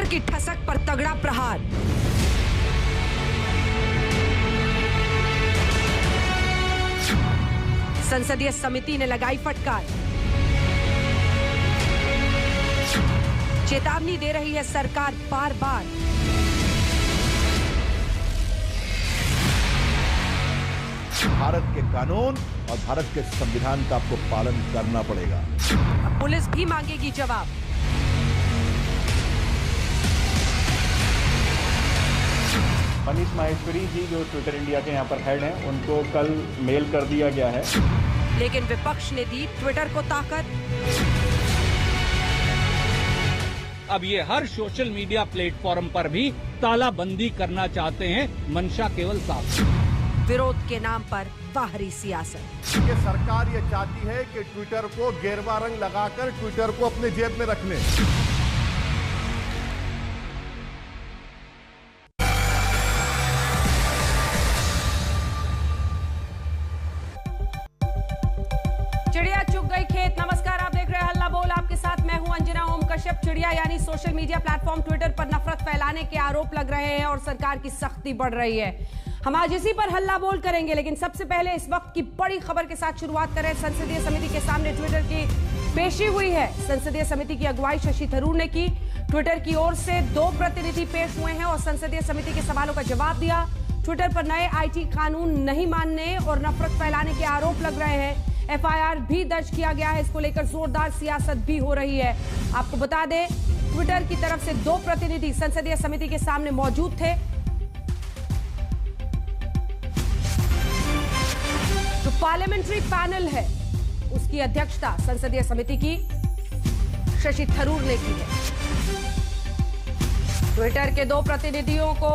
की ठसक पर तगड़ा प्रहार। संसदीय समिति ने लगाई फटकार। चेतावनी दे रही है सरकार बार बार। भारत के कानून और भारत के संविधान का आपको पालन करना पड़ेगा। अब पुलिस भी मांगेगी जवाब। मनीष माहेश्वरी जी जो ट्विटर इंडिया के यहाँ पर हेड हैं, उनको कल मेल कर दिया गया है। लेकिन विपक्ष ने दी ट्विटर को ताकत। अब ये हर सोशल मीडिया प्लेटफॉर्म पर भी तालाबंदी करना चाहते हैं। मंशा केवल साफ। विरोध के नाम पर बाहरी सियासत। ये सरकार ये चाहती है कि ट्विटर को गेरुआ रंग लगाकर ट्विटर को अपने जेब में रख ले। चिड़िया चुग गई खेत। नमस्कार, आप देख रहे हैं हल्ला बोल। आपके साथ मैं हूं अंजना ओम कश्यप। चिड़िया यानी सोशल मीडिया प्लेटफॉर्म ट्विटर पर नफरत फैलाने के आरोप लग रहे हैं और सरकार की सख्ती बढ़ रही है। हम आज इसी पर हल्ला बोल करेंगे, लेकिन सबसे पहले इस वक्त की बड़ी खबर के साथ शुरुआत करें। संसदीय समिति के सामने ट्विटर की पेशी हुई है। संसदीय समिति की अगुवाई शशि थरूर ने की। ट्विटर की ओर से 2 प्रतिनिधि पेश हुए हैं और संसदीय समिति के सवालों का जवाब दिया। ट्विटर पर नए आईटी कानून नहीं मानने और नफरत फैलाने के आरोप लग रहे हैं। एफआईआर भी दर्ज किया गया है। इसको लेकर जोरदार सियासत भी हो रही है। आपको बता दें, ट्विटर की तरफ से 2 प्रतिनिधि संसदीय समिति के सामने मौजूद थे। जो पार्लियामेंट्री पैनल है उसकी अध्यक्षता संसदीय समिति की शशि थरूर ने की है। ट्विटर के 2 प्रतिनिधियों को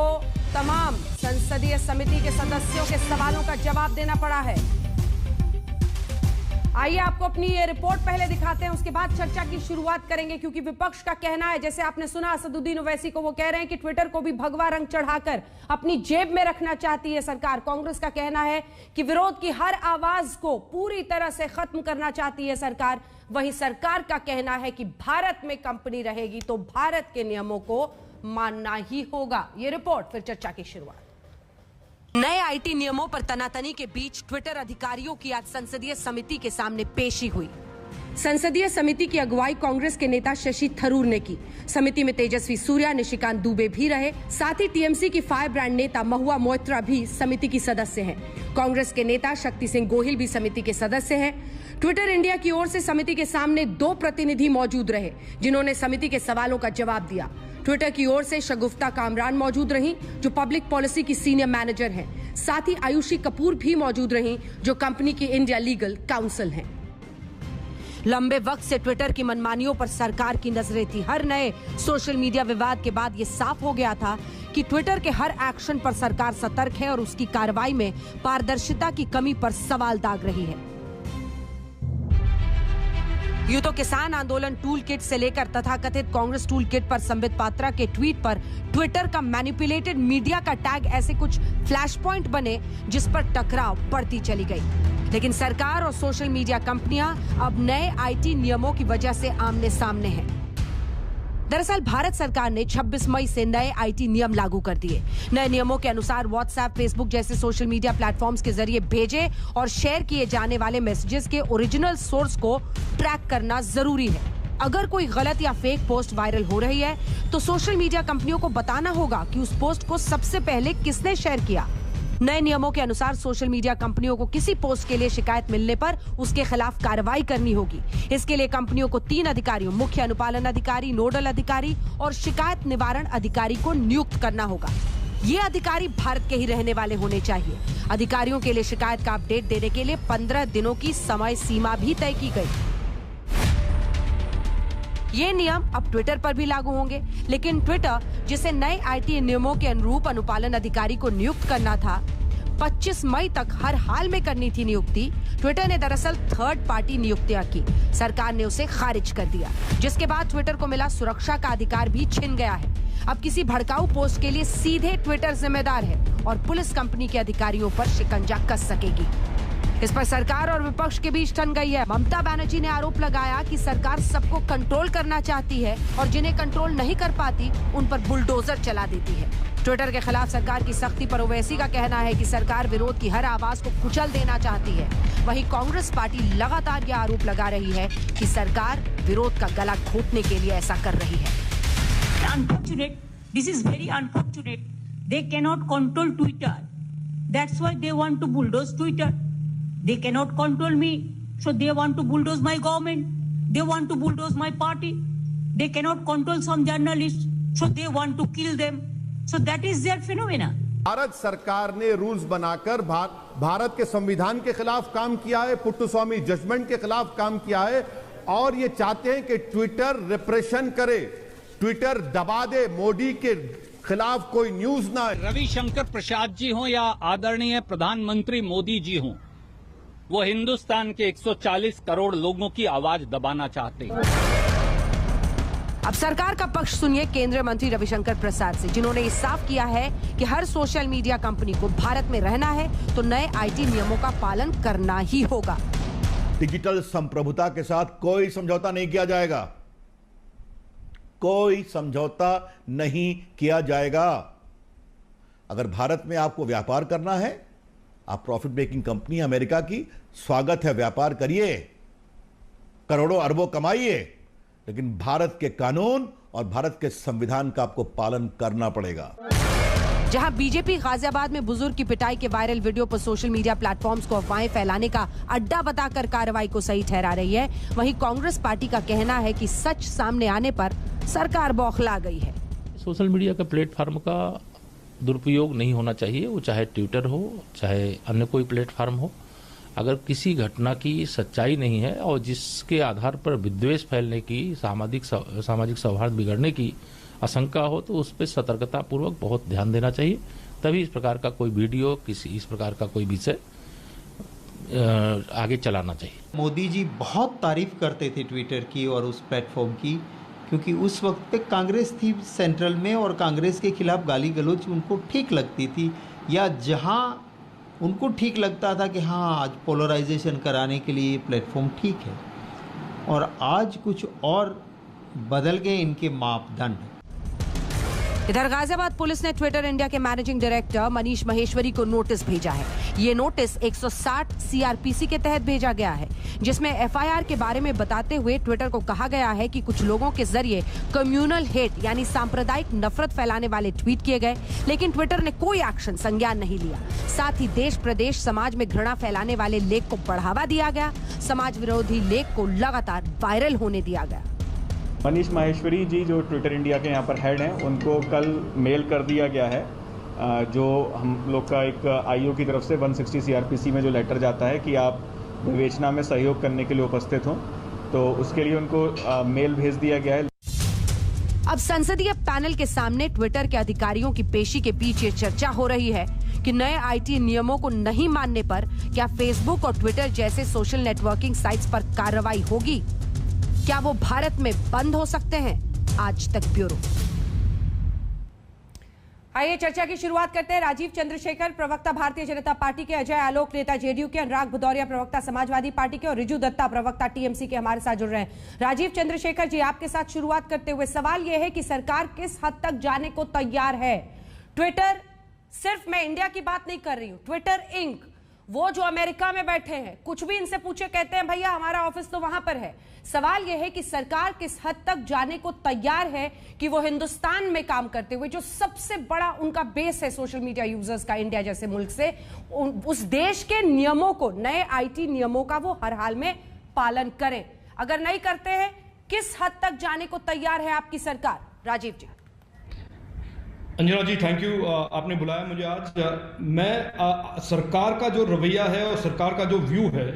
तमाम संसदीय समिति के सदस्यों के सवालों का जवाब देना पड़ा है। आइए आपको अपनी ये रिपोर्ट पहले दिखाते हैं, उसके बाद चर्चा की शुरुआत करेंगे। क्योंकि विपक्ष का कहना है, जैसे आपने सुना असदुद्दीन ओवैसी को, वो कह रहे हैं कि ट्विटर को भी भगवा रंग चढ़ाकर अपनी जेब में रखना चाहती है सरकार। कांग्रेस का कहना है कि विरोध की हर आवाज को पूरी तरह से खत्म करना चाहती है सरकार। वहीं सरकार का कहना है कि भारत में कंपनी रहेगी तो भारत के नियमों को मानना ही होगा। ये रिपोर्ट, फिर चर्चा की शुरुआत। नए आईटी नियमों पर तनातनी के बीच ट्विटर अधिकारियों की आज संसदीय समिति के सामने पेशी हुई। संसदीय समिति की अगुवाई कांग्रेस के नेता शशि थरूर ने की। समिति में तेजस्वी सूर्या, निशिकांत दुबे भी रहे। साथ ही टीएमसी की फायर ब्रांड नेता महुआ मोइत्रा भी समिति की सदस्य हैं। कांग्रेस के नेता शक्ति सिंह गोहिल भी समिति के सदस्य हैं। ट्विटर इंडिया की ओर से समिति के सामने 2 प्रतिनिधि मौजूद रहे, जिन्होंने समिति के सवालों का जवाब दिया। ट्विटर की ओर से शगुफ्ता कामरान मौजूद रहीं, जो पब्लिक पॉलिसी की सीनियर मैनेजर हैं। साथ ही आयुषी कपूर भी मौजूद रहीं, जो कंपनी की इंडिया लीगल काउंसिल हैं। लंबे वक्त से ट्विटर की मनमानियों पर सरकार की नजरें थी। हर नए सोशल मीडिया विवाद के बाद ये साफ हो गया था कि ट्विटर के हर एक्शन पर सरकार सतर्क है और उसकी कार्रवाई में पारदर्शिता की कमी पर सवाल दाग रही है। यूं तो किसान आंदोलन टूल किट से लेकर तथाकथित कांग्रेस टूल किट पर संबित पात्रा के ट्वीट पर ट्विटर का मैनिपुलेटेड मीडिया का टैग ऐसे कुछ फ्लैश पॉइंट बने जिस पर टकराव बढ़ती चली गई। लेकिन सरकार और सोशल मीडिया कंपनियां अब नए आईटी नियमों की वजह से आमने सामने हैं। दरअसल भारत सरकार ने 26 मई से नए आईटी नियम लागू कर दिए। नए नियमों के अनुसार व्हाट्सएप, फेसबुक जैसे सोशल मीडिया प्लेटफॉर्म्स के जरिए भेजे और शेयर किए जाने वाले मैसेजेस के ओरिजिनल सोर्स को ट्रैक करना जरूरी है। अगर कोई गलत या फेक पोस्ट वायरल हो रही है तो सोशल मीडिया कंपनियों को बताना होगा कि उस पोस्ट को सबसे पहले किसने शेयर किया। नए नियमों के अनुसार सोशल मीडिया कंपनियों को किसी पोस्ट के लिए शिकायत मिलने पर उसके खिलाफ कार्रवाई करनी होगी। इसके लिए कंपनियों को 3 अधिकारियों, मुख्य अनुपालन अधिकारी, नोडल अधिकारी और शिकायत निवारण अधिकारी को नियुक्त करना होगा। ये अधिकारी भारत के ही रहने वाले होने चाहिए। अधिकारियों के लिए शिकायत का अपडेट देने के लिए 15 दिनों की समय सीमा भी तय की गई। ये नियम अब ट्विटर पर भी लागू होंगे, लेकिन ट्विटर, जिसे नए आईटी नियमों के अनुरूप अनुपालन अधिकारी को नियुक्त करना था, 25 मई तक हर हाल में करनी थी नियुक्ति। ट्विटर ने दरअसल थर्ड पार्टी नियुक्तियां की। सरकार ने उसे खारिज कर दिया, जिसके बाद ट्विटर को मिला सुरक्षा का अधिकार भी छिन गया है। अब किसी भड़काऊ पोस्ट के लिए सीधे ट्विटर जिम्मेदार है और पुलिस कंपनी के अधिकारियों पर शिकंजा कस सकेगी। इस पर सरकार और विपक्ष के बीच ठन गई है। ममता बनर्जी ने आरोप लगाया कि सरकार सबको कंट्रोल करना चाहती है और जिन्हें कंट्रोल नहीं कर पाती उन पर बुलडोजर चला देती है। ट्विटर के खिलाफ सरकार की सख्ती पर ओवैसी का कहना है कि सरकार विरोध की हर आवाज को कुचल देना चाहती है। वहीं कांग्रेस पार्टी लगातार यह आरोप लगा रही है कि सरकार विरोध का गला घोटने के लिए ऐसा कर रही है। Unfortunate. This is very unfortunate. They cannot control Twitter. That's why they want to bulldoze Twitter. They cannot control me, so they want to bulldoze my government. They want to bulldoze my party. They cannot control some journalists, so they want to kill them. So that is their phenomena. Bharat सरकार ने rules बनाकर भारत के संविधान के खिलाफ काम किया है, पुट्टुस्वामी जजमेंट के खिलाफ काम किया है और ये चाहते हैं कि ट्विटर रिप्रेशन करे, ट्विटर दबा दे, मोदी के खिलाफ कोई न्यूज ना आए। रविशंकर प्रसाद जी हों या आदरणीय प्रधानमंत्री मोदी जी हों, वो हिंदुस्तान के 140 करोड़ लोगों की आवाज दबाना चाहते हैं। अब सरकार का पक्ष सुनिए केंद्रीय मंत्री रविशंकर प्रसाद से, जिन्होंने ये साफ किया है कि हर सोशल मीडिया कंपनी को भारत में रहना है तो नए आईटी नियमों का पालन करना ही होगा। डिजिटल संप्रभुता के साथ कोई समझौता नहीं किया जाएगा, कोई समझौता नहीं किया जाएगा। अगर भारत में आपको व्यापार करना है, आप प्रॉफिट मेकिंग कंपनी अमेरिका की, स्वागत है, व्यापार करिए, करोड़ों अरबों कमाइए, लेकिन भारत के कानून और भारत के संविधान का आपको पालन करना पड़ेगा। जहां बीजेपी गाजियाबाद में बुजुर्ग की पिटाई के वायरल वीडियो पर सोशल मीडिया प्लेटफॉर्म्स को अफवाहें फैलाने का अड्डा बताकर कार्रवाई को सही ठहरा रही है, वहीं कांग्रेस पार्टी का कहना है कि सच सामने आने पर सरकार बौखला गई है। सोशल मीडिया का प्लेटफॉर्म का दुरुपयोग नहीं होना चाहिए, वो चाहे ट्विटर हो चाहे अन्य कोई प्लेटफॉर्म हो। अगर किसी घटना की सच्चाई नहीं है और जिसके आधार पर विद्वेष फैलने की, सामाजिक सौहार्द बिगड़ने की आशंका हो तो उस पर सतर्कता पूर्वक बहुत ध्यान देना चाहिए, तभी इस प्रकार का कोई वीडियो, इस प्रकार का कोई विषय आगे चलाना चाहिए। मोदी जी बहुत तारीफ करते थे ट्विटर की और उस प्लेटफॉर्म की, क्योंकि उस वक्त पे कांग्रेस थी सेंट्रल में और कांग्रेस के खिलाफ गाली गलौज उनको ठीक लगती थी, या जहां उनको ठीक लगता था कि हाँ आज पोलराइजेशन कराने के लिए ये प्लेटफॉर्म ठीक है, और आज कुछ और बदल गए इनके मापदंड। इधर गाजियाबाद पुलिस ने ट्विटर इंडिया के मैनेजिंग डायरेक्टर मनीष महेश्वरी को नोटिस भेजा है। ये नोटिस 160 सीआरपीसी के तहत भेजा गया है, जिसमें एफआईआर के बारे में बताते हुए ट्विटर को कहा गया है कि कुछ लोगों के जरिए कम्युनल हेट यानी सांप्रदायिक नफरत फैलाने वाले ट्वीट किए गए, लेकिन ट्विटर ने कोई एक्शन संज्ञान नहीं लिया। साथ ही देश प्रदेश समाज में घृणा फैलाने वाले लेख को बढ़ावा दिया गया, समाज विरोधी लेख को लगातार वायरल होने दिया गया। मनीष माहेश्वरी जी जो ट्विटर इंडिया के यहाँ पर हेड हैं, उनको कल मेल कर दिया गया है, जो हम लोग का एक आईओ की तरफ से 160 सीआरपीसी में जो लेटर जाता है कि आप विवेचना में सहयोग करने के लिए उपस्थित हों, तो उसके लिए उनको मेल भेज दिया गया है। अब संसदीय पैनल के सामने ट्विटर के अधिकारियों की पेशी के पीछे चर्चा हो रही है कि नए आईटी नियमों को नहीं मानने पर क्या फेसबुक और ट्विटर जैसे सोशल नेटवर्किंग साइट्स पर कार्रवाई होगी? क्या वो भारत में बंद हो सकते हैं? आज तक ब्यूरो। आइए चर्चा की शुरुआत करते हैं। राजीव चंद्रशेखर प्रवक्ता भारतीय जनता पार्टी के, अजय आलोक नेता जेडीयू के, अनुराग भदौरिया प्रवक्ता समाजवादी पार्टी के और रिजू दत्ता प्रवक्ता टीएमसी के हमारे साथ जुड़ रहे हैं। राजीव चंद्रशेखर जी, आपके साथ शुरुआत करते हुए सवाल यह है कि सरकार किस हद तक जाने को तैयार है? ट्विटर, सिर्फ मैं इंडिया की बात नहीं कर रही हूं, ट्विटर इंक, वो जो अमेरिका में बैठे हैं, कुछ भी इनसे पूछे कहते हैं भैया हमारा ऑफिस तो वहां पर है। सवाल यह है कि सरकार किस हद तक जाने को तैयार है कि वो हिंदुस्तान में काम करते हुए, जो सबसे बड़ा उनका बेस है सोशल मीडिया यूजर्स का इंडिया जैसे मुल्क से, उस देश के नियमों को, नए आईटी नियमों का वो हर हाल में पालन करें। अगर नहीं करते हैं, किस हद तक जाने को तैयार है आपकी सरकार? राजीव जी। अंजना जी, थैंक यू, आपने बुलाया मुझे आज। मैं सरकार का जो रवैया है और सरकार का जो व्यू है,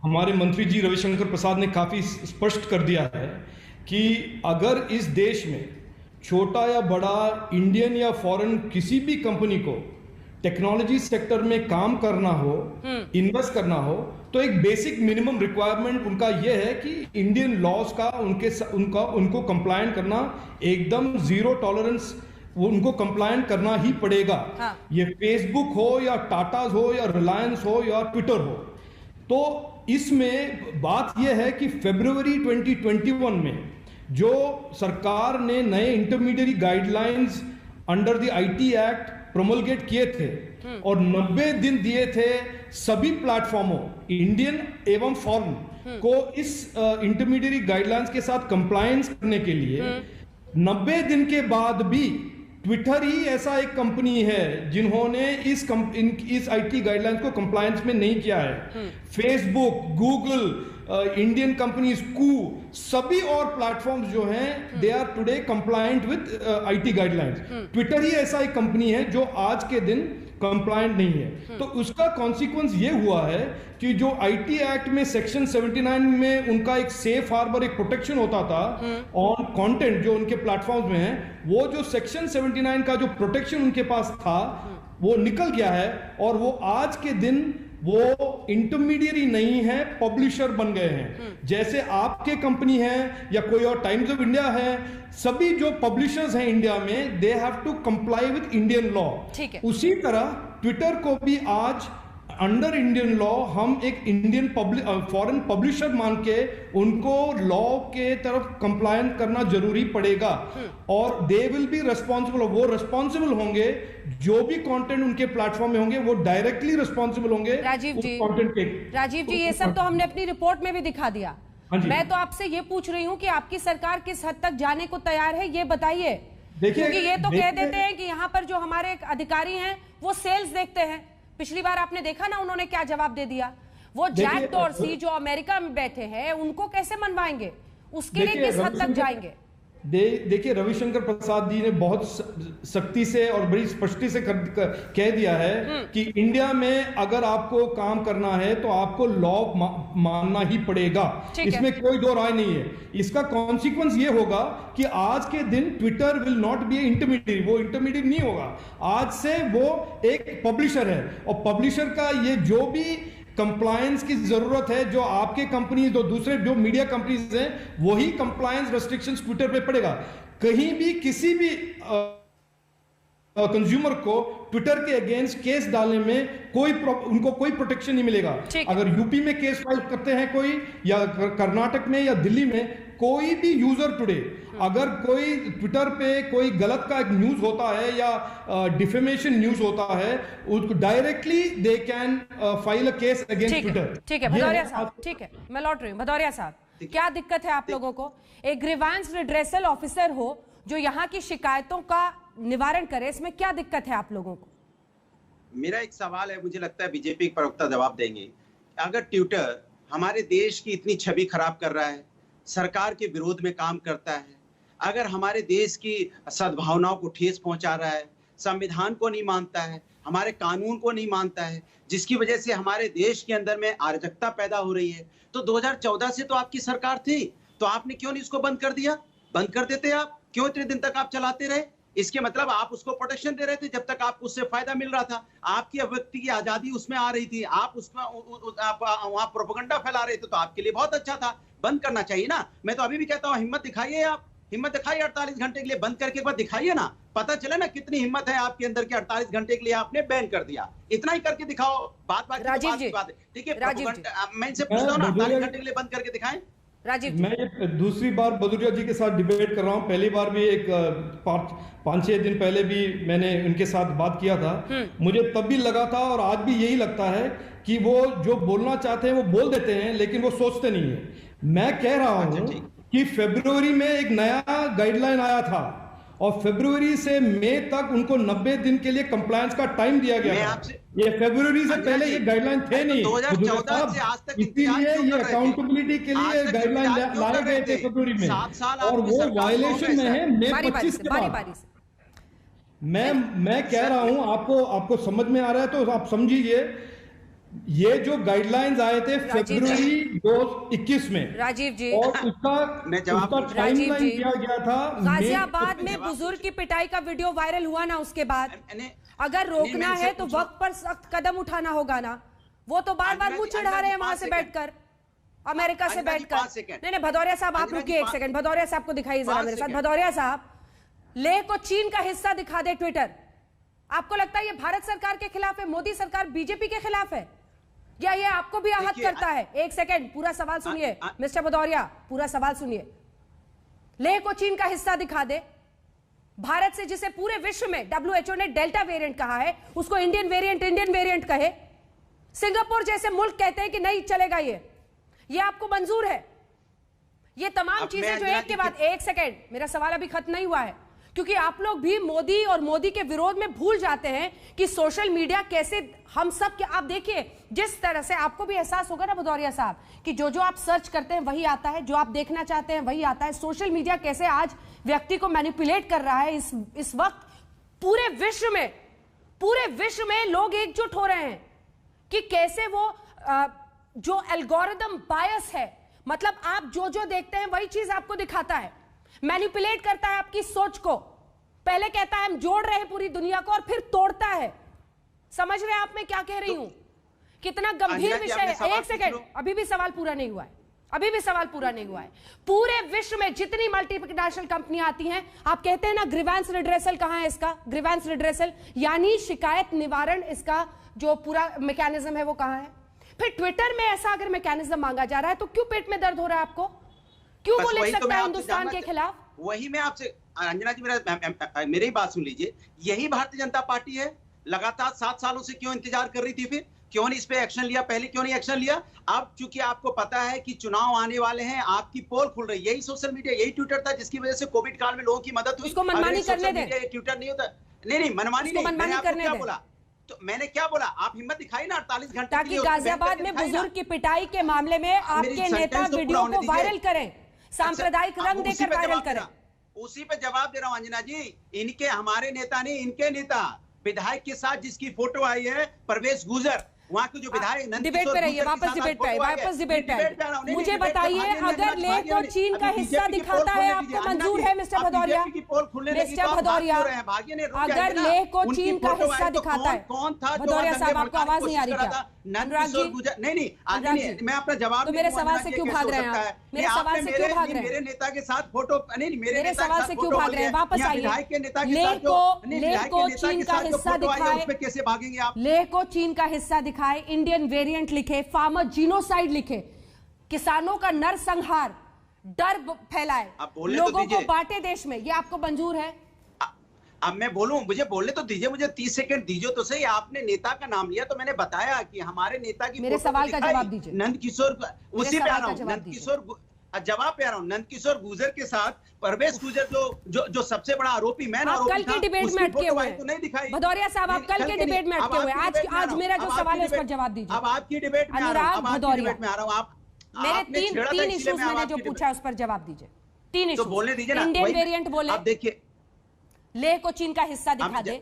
हमारे मंत्री जी रविशंकर प्रसाद ने काफी स्पष्ट कर दिया है कि अगर इस देश में छोटा या बड़ा, इंडियन या फॉरेन किसी भी कंपनी को टेक्नोलॉजी सेक्टर में काम करना हो, इन्वेस्ट करना हो, तो एक बेसिक मिनिमम रिक्वायरमेंट उनका यह है कि इंडियन लॉज का उनको कंप्लायंट करना, एकदम जीरो टॉलरेंस उनको कंप्लायंट करना ही पड़ेगा। हाँ। ये फेसबुक हो या टाटा हो या रिलायंस हो या ट्विटर हो, तो इसमें बात यह है कि फरवरी 2021 में जो सरकार ने नए intermediate guidelines under the IT act promulgate किए थे और 90 दिन दिए थे सभी प्लेटफॉर्मों इंडियन एवं फॉरेन को इस इंटरमीडिएट गाइडलाइंस के साथ कंप्लायंस करने के लिए 90 दिन के बाद भी ट्विटर ही ऐसा एक कंपनी है जिन्होंने इस आईटी गाइडलाइंस को कंप्लायंस में नहीं किया है। फेसबुक, गूगल, इंडियन कंपनीज सभी और प्लेटफॉर्म्स जो हैं they are today compliant with IT guidelines. Twitter ही ऐसा एक कंपनी है जो आज के दिन कंप्लायंट नहीं है। तो उसका कॉन्सिक्वेंस ये हुआ है कि जो आईटी एक्ट में सेक्शन 79 में उनका एक सेफ हार्बर, एक प्रोटेक्शन होता था ऑन कंटेंट जो उनके प्लेटफॉर्म्स में है, वो जो सेक्शन 79 का जो प्रोटेक्शन उनके पास था वो निकल गया है और वो आज के दिन वो इंटरमीडिएरी नहीं है, पब्लिशर बन गए हैं। जैसे आपके कंपनी है या कोई और टाइम्स ऑफ इंडिया है, सभी जो पब्लिशर्स हैं इंडिया में they have to comply with Indian law. उसी तरह ट्विटर को भी आज अंडर इंडियन लॉ हम एक इंडियन फॉरेन पब्लिशर मान के उनको लॉ के तरफ कंप्लायंट करना जरूरी पड़ेगा और दे विल बी रिस्पॉन्सिबल। वो रिस्पॉन्सिबल होंगे, जो भी कंटेंट उनके प्लेटफॉर्म में होंगे वो डायरेक्टली रिस्पॉन्सिबल होंगे कंटेंट के। राजीव जी, ये सब तो हमने अपनी रिपोर्ट में भी दिखा दिया। मैं तो आपसे ये पूछ रही हूँ कि आपकी सरकार किस हद तक जाने को तैयार है, ये बताइए। क्योंकि ये तो कह देते हैं कि यहाँ पर जो हमारे अधिकारी हैं वो सेल्स देखते हैं। पिछली बार आपने देखा ना उन्होंने क्या जवाब दे दिया। वो जैक डॉर्सी जो अमेरिका में बैठे हैं उनको कैसे मनवाएंगे, उसके लिए किस हद तक जाएंगे? देखिए, रविशंकर प्रसाद जी ने बहुत सख्ती से और बड़ी स्पष्टि से कह दिया है कि इंडिया में अगर आपको काम करना है तो आपको लॉ मानना ही पड़ेगा, इसमें कोई दो राय नहीं है। इसका कॉन्सिक्वेंस ये होगा कि आज के दिन Twitter will not be intermediate, वो इंटरमीडिएट नहीं होगा। आज से वो एक पब्लिशर है और पब्लिशर का ये जो भी कंप्लायंस की जरूरत है, जो आपके कंपनी जो दूसरे जो मीडिया कंपनीज हैं वही कंप्लायंस रेस्ट्रिक्शंस ट्विटर पे पड़ेगा। कहीं भी किसी भी कंज्यूमर को ट्विटर के अगेंस्ट केस डालने में उनको कोई प्रोटेक्शन नहीं मिलेगा। अगर यूपी में केस फाइल करते हैं कोई, या कर्नाटक में या दिल्ली में, कोई भी यूजर टुडे अगर कोई ट्विटर पे कोई गलत का एक न्यूज होता है या डिफेमेशन न्यूज होता है, उसको directly they can file a case against Twitter. ठीक है भदौरिया साहब, ठीक है, मैं लौट रही हूँ। भदौरिया साहब, क्या दिक्कत है आप लोगों को? एक ग्रीवांस रिड्रेसल ऑफिसर हो जो यहाँ की शिकायतों का निवारण करे, इसमें क्या दिक्कत है आप लोगों को? मेरा एक सवाल है, मुझे लगता है बीजेपी के प्रवक्ता जवाब देंगे। अगर ट्विटर हमारे देश की इतनी छवि खराब कर रहा है, सरकार के विरोध में काम करता है, अगर हमारे देश की सद्भावनाओं को ठेस पहुंचा रहा है, संविधान को नहीं मानता है, हमारे कानून को नहीं मानता है, जिसकी वजह से हमारे देश के अंदर में अराजकता पैदा हो रही है, तो 2014 से तो आपकी सरकार थी, तो आपने क्यों नहीं इसको बंद कर दिया? बंद कर देते आप, क्यों इतने दिन तक आप चलाते रहे? इसके मतलब आप उसको प्रोटेक्शन दे रहे थे जब तक आपको उससे फायदा मिल रहा था। आपकी अभिव्यक्ति की आजादी उसमें आ रही थी, आप उसमें वहां प्रोपेगेंडा फैला रहे थे, तो आपके लिए बहुत अच्छा था। बंद करना चाहिए ना। मैं तो अभी भी कहता हूँ हिम्मत दिखाइए, आप हिम्मत दिखाइए, 48 घंटे के लिए बंद करके एक बार दिखाइए ना, पता चले ना कितनी हिम्मत है आपके अंदर के 48 घंटे के लिए आपने बैन कर दिया। इतना ही करके दिखाओ, बात की बात है। ठीक है, मैं इनसे पूछता हूँ ना, 48 घंटे के लिए बंद करके दिखाएं। राजीव, मैं दूसरी बार बदुरिया जी के साथ डिबेट कर रहा हूँ। पहली बार भी एक 5-6 दिन पहले भी मैंने उनके साथ बात किया था। मुझे तब भी लगा था और आज भी यही लगता है कि वो जो बोलना चाहते हैं वो बोल देते हैं, लेकिन वो सोचते नहीं है। मैं कह रहा हूँ कि फरवरी में एक नया गाइडलाइन आया था और फरवरी से मई तक उनको 90 दिन के लिए कंप्लायंस का टाइम दिया गया था। ये फरवरी से पहले ये गाइडलाइन थे नहीं, 2014 से आज तक इसीलिए ये अकाउंटेबिलिटी के लिए गाइडलाइन लाए गए थे फरवरी में, और वो वायलेशन में है मई 25 के बाद। मैं कह रहा हूं, आपको समझ में आ रहा है तो आप समझिए, ये जो गाइडलाइंस आए थे फरवरी 2021 में, राजीव जी, और उसका टाइमलाइन दिया गया था। गाजियाबाद में बुजुर्ग की पिटाई का वीडियो वायरल हुआ ना, उसके बाद अगर रोकना है तो वक्त पर सख्त कदम उठाना होगा ना। वो तो बार बार मुंह चिढ़ा रहे हैं वहां से बैठकर, अमेरिका से बैठकर। नहीं, भदौरिया साहब आप रुकिए एक सेकंड, भदौरिया साहब को दिखाइए जरा मेरे साथ। भदौरिया साहब, लेह को चीन का हिस्सा दिखा दे ट्विटर, आपको लगता है ये भारत सरकार के खिलाफ है? मोदी सरकार बीजेपी के खिलाफ है? या ये आपको भी आहत करता है? एक सेकंड, पूरा सवाल सुनिए मिस्टर भदौरिया, पूरा सवाल सुनिए। लेह को चीन का हिस्सा दिखा दे, भारत से जिसे पूरे विश्व में WHO ने डेल्टा वेरिएंट कहा है, उसको इंडियन वेरिएंट कहे। सिंगापुर जैसे मुल्क कहते हैं कि नहीं चलेगा, ये आपको मंजूर है? ये तमाम चीजें जो एक के बाद एक, सेकंड, मेरा सवाल अभी खत्म नहीं हुआ है, क्योंकि आप लोग भी मोदी और मोदी के विरोध में भूल जाते हैं कि सोशल मीडिया कैसे हम सब के, आप देखिए जिस तरह से आपको भी एहसास होगा ना भदौरिया साहब, कि जो जो आप सर्च करते हैं वही आता है, जो आप देखना चाहते हैं वही आता है। सोशल मीडिया कैसे आज व्यक्ति को मैनिपुलेट कर रहा है। इस वक्त पूरे विश्व में लोग एकजुट हो रहे हैं कि कैसे वो जो एल्गोरिदम बायस है, मतलब आप जो जो देखते हैं वही चीज आपको दिखाता है, मैनिपुलेट करता है आपकी सोच को। पहले कहता है हम जोड़ रहे हैं पूरी दुनिया को और फिर तोड़ता है। समझ रहे हैं आप मैं क्या कह रही हूं? कितना गंभीर विषय है। एक सेकंड, अभी भी सवाल पूरा नहीं हुआ है। पूरे विश्व में जितनी मल्टीनेशनल कंपनियां आती हैं, आप कहते हैं ना ग्रीवेंस रिड्रेसल, कहां है इसका ग्रीवेंस रिड्रेसल, यानी शिकायत निवारण, इसका जो पूरा मैकेनिज्म है वो कहां है? फिर ट्विटर में ऐसा अगर मैकेनिज्म मांगा जा रहा है तो क्यों पेट में दर्द हो रहा है आपको? क्यों वो ले सकता है हिंदुस्तान के खिलाफ? वही मैं आपसे, अंजना जी मेरी बात सुन लीजिए। यही भारतीय जनता पार्टी है, लगातार 7 सालों से क्यों इंतजार कर रही थी? फिर क्यों नहीं इस पे एक्शन लिया? पहले क्यों नहीं एक्शन लिया? अब चूंकि आपको पता है कि चुनाव आने वाले हैं, आपकी पोल खुल रही है। यही सोशल मीडिया, यही ट्विटर था जिसकी वजह से कोविड काल में लोगों की मदद हुई। उसको मनमानी करने दें। ट्विटर नहीं होता, नहीं मनमानी नहीं, मैंने आपको क्या बोला? तो मैंने क्या बोला? आप हिम्मत दिखाई ना 48 घंटे ताकि गाजियाबाद में बुजुर्ग की पिटाई के मामले में आपके नेता वीडियो को वायरल करें, सांप्रदायिक रंग देकर वायरल करें। उसी पे जवाब दे रहा हूं अंजना जी। इनके, हमारे नेता नहीं, इनके नेता, विधायक के साथ जिसकी फोटो आई है परवेश गुजर, वहाँ के जो विधायक, डिबेट पे रहिए, वापस डिबेट पे आइए। मुझे बताइए, अगर लेह को चीन का हिस्सा दिखाता है आपको मंजूर है मिस्टर भदौरिया? अगर लेह को चीन का हिस्सा दिखाता है, भदौरिया साहब आपको आवाज नहीं आ रही क्या? अनुराग जी, नहीं, मैं अपना जवाब, तो मेरे सवाल से क्यों भाग रहे हैं आप? मेरे सवाल से क्यों भाग रहे हैं? मेरे नेता के साथ फोटो, नहीं मेरे सवाल से क्यों भाग रहे हैं? वापस आइए। लेह को चीन का हिस्सा दिखाए, कैसे भागेंगे आप? लेह को चीन का हिस्सा दिखाए, इंडियन वेरिएंट लिखे, फार्मर जीनोसाइड लिखे, किसानों का नरसंहार, डर फैलाए, लोगों को बांटे देश में, ये आपको मंजूर है? अब मैं बोलूं, मुझे बोलने तो दीजिए, मुझे 30 सेकंड दीजिए तो सही। आपने नेता का नाम लिया तो मैंने बताया कि हमारे नेता की, मेरे सवाल का जवाब दीजिए। नंदकिशोर, उसी पे आ रहा हूं, नंदकिशोर जवाब पे आ रहा हूं। नंदकिशोर गुजर के साथ परवेश गुजर जो सबसे बड़ा आरोपी, मैं कल के डिबेट में अटके हुए तो नहीं दिखाई। भदौरिया साहब, आप कल के डिबेट में अटके हुए, आज मेरा जो सवाल है उस पर जवाब दीजिए। अब आपकी डिबेट में अनुराग भदौरिया में आ रहा हूं। आप मेरे तीन इश्यूज मैंने जो पूछा है उस पर जवाब दीजिए। 3 इश्यूज बोलने दीजिए ना। इंडियन वेरिएंट बोले, आप देखिए, लेह को चीन का हिस्सा दिखा दे।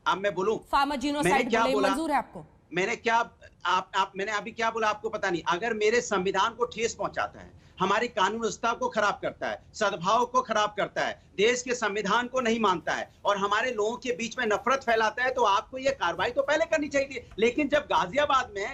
अब मैं बोलूं, फार्मर जीनोसाइड बोले, मंजूर है आपको? मैंने अभी क्या बोला आपको पता नहीं? अगर मेरे संविधान को ठेस पहुंचाता है, हमारी कानून व्यवस्था को खराब करता है, सद्भाव को खराब करता है, देश के संविधान को नहीं मानता है और हमारे लोगों के बीच में नफरत फैलाता है, तो आपको ये कार्रवाई तो पहले करनी चाहिए थी। लेकिन जब गाजियाबाद में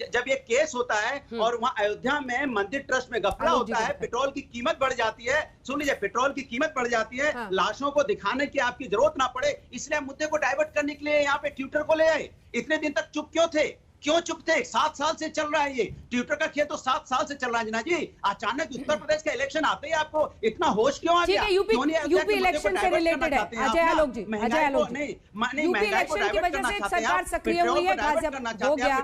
जब ये केस होता है और वहां अयोध्या में मंदिर ट्रस्ट में घपला होता है, पेट्रोल की कीमत बढ़ जाती है, सुन लीजिए, पेट्रोल की कीमत बढ़ जाती है, लाशों को दिखाने की आपकी जरूरत ना पड़े, इसलिए मुद्दे को डाइवर्ट करने के लिए यहाँ पे ट्विटर को ले आए। इतने दिन तक चुप क्यों थे? 7 साल से चल रहा है ये ट्विटर का खेल, तो 7 साल से चल रहा है जना जी। अचानक उत्तर प्रदेश का इलेक्शन आते ही आपको इतना होश क्यों आ गया? यूपी इलेक्शन से रिलेटेड है अजय आलोक जी। यूपी इलेक्शन की वजह से सरकार सक्रिय हुई है, हो गया